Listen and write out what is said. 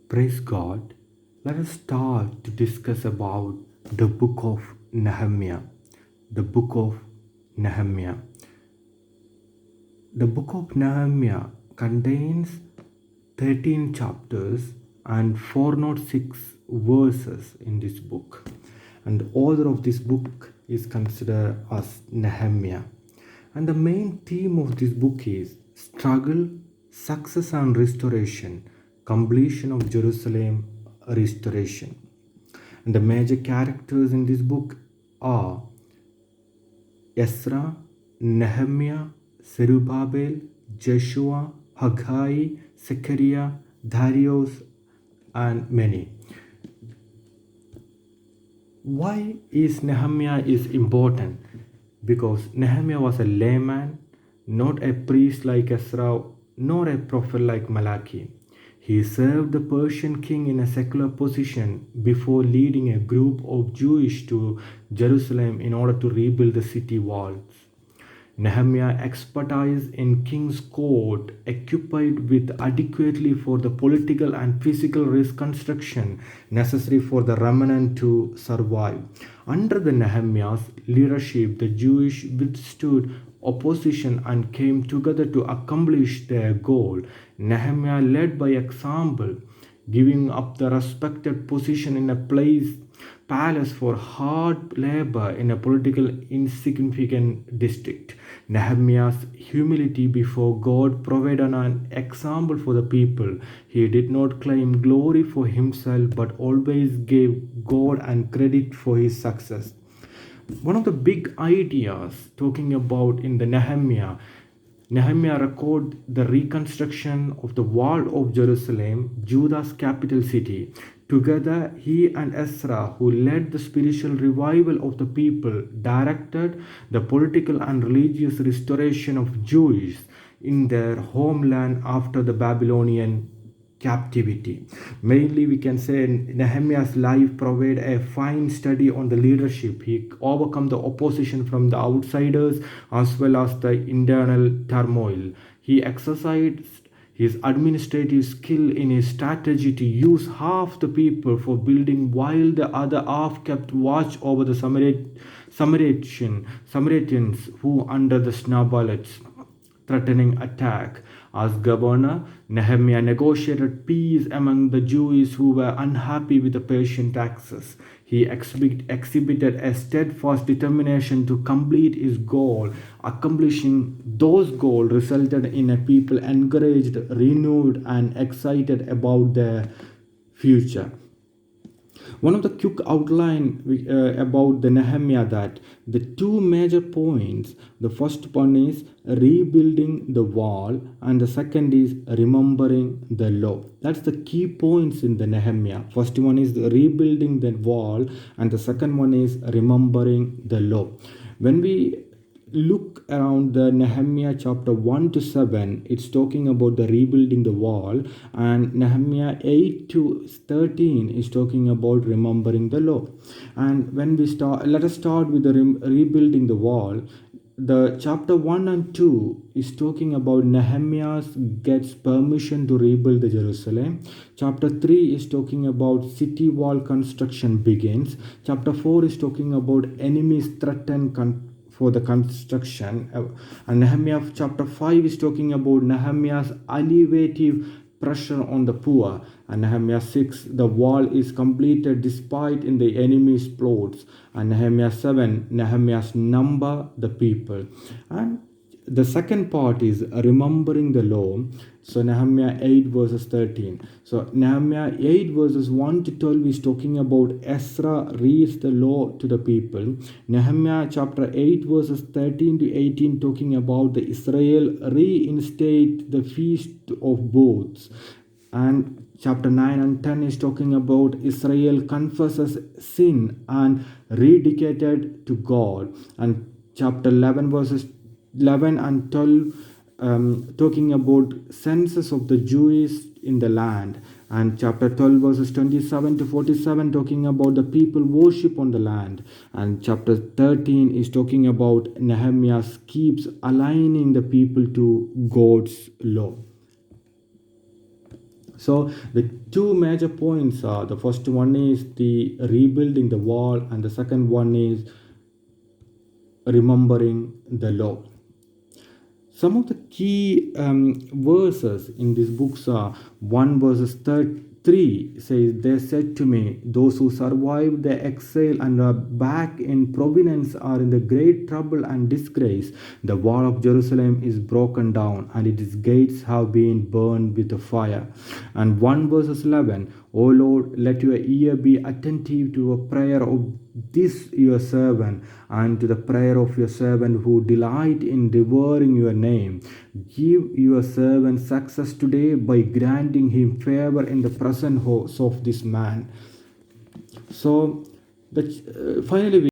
Praise God. Let us start to discuss about the book of Nehemiah. The book of Nehemiah. The book of Nehemiah contains 13 chapters and 406 verses in this book. And the author of this book is considered as Nehemiah. And the main theme of this book is struggle, success and restoration, completion of Jerusalem restoration. And the major characters in this book are Ezra, Nehemiah, Zerubbabel, Joshua, Haggai, Zechariah, Darius, and many. Why is Nehemiah is important? Because Nehemiah was a layman, not a priest like Ezra, nor a prophet like Malachi. He served the Persian king in a secular position before leading a group of Jews to Jerusalem in order to rebuild the city walls. Nehemiah expertise in king's court, equipped with adequately for the political and physical reconstruction necessary for the remnant to survive. Under the Nehemiah's leadership, the Jews withstood opposition and came together to accomplish their goal. Nehemiah led by example, giving up the respected position in a palace for hard labor in a political insignificant district. Nehemiah's humility before God provided an example for the people. He did not claim glory for himself but always gave God and credit for his success. One of the big ideas talking about in the Nehemiah record the reconstruction of the wall of Jerusalem, Judah's capital city. Together, he and Ezra, who led the spiritual revival of the people, directed the political and religious restoration of Jews in their homeland after the Babylonian captivity. Mainly, we can say Nehemiah's life provided a fine study on the leadership. He overcome the opposition from the outsiders as well as the internal turmoil. He exercised his administrative skill in his strategy to use half the people for building while the other half kept watch over the Samaritans who under the Snowballets threatening attack. As governor, Nehemiah negotiated peace among the Jews who were unhappy with the Persian taxes. He exhibited a steadfast determination to complete his goal. Accomplishing those goals resulted in a people encouraged, renewed, and excited about their future. One of the quick outline about the Nehemiah that the two major points, the first one is rebuilding the wall and the second is remembering the law. That's the key points in the Nehemiah. First one is rebuilding the wall and the second one is remembering the law. When we look around the Nehemiah chapter 1 to 7, it's talking about the rebuilding the wall, and Nehemiah 8 to 13 is talking about remembering the law. And when we start, let us start with the rebuilding the wall. The chapter 1 and 2 is talking about Nehemiah gets permission to rebuild the Jerusalem. Chapter 3 is talking about city wall construction begins. Chapter 4 is talking about enemies threaten for the construction. And Nehemiah chapter 5 is talking about Nehemiah's alleviative pressure on the poor. And Nehemiah 6, the wall is completed despite in the enemy's plots. And Nehemiah 7, Nehemiah's number the people. And the second part is remembering the law. So Nehemiah 8 verses 13. So Nehemiah 8 verses 1 to 12 is talking about Ezra reads the law to the people. Nehemiah chapter 8 verses 13 to 18 talking about the Israel reinstate the feast of booths. And chapter 9 and 10 is talking about Israel confesses sin and rededicated to God. And chapter 11 verses 11 and 12 talking about census of the Jews in the land. And chapter 12 verses 27 to 47 talking about the people worship on the land. And chapter 13 is talking about Nehemiah keeps aligning the people to God's law. So the two major points are, the first one is the rebuilding the wall, and the second one is remembering the law. Some of the key verses in these books are 1 verses 3 says, "They said to me, those who survived the exile and are back in province are in the great trouble and disgrace. The wall of Jerusalem is broken down, and its gates have been burned with the fire." And 1 verses 11, "O Lord, let your ear be attentive to a prayer of this your servant, and to the prayer of your servant who delight in devouring your name. Give your servant success today by granting him favor in the presence of this man." So, finally, we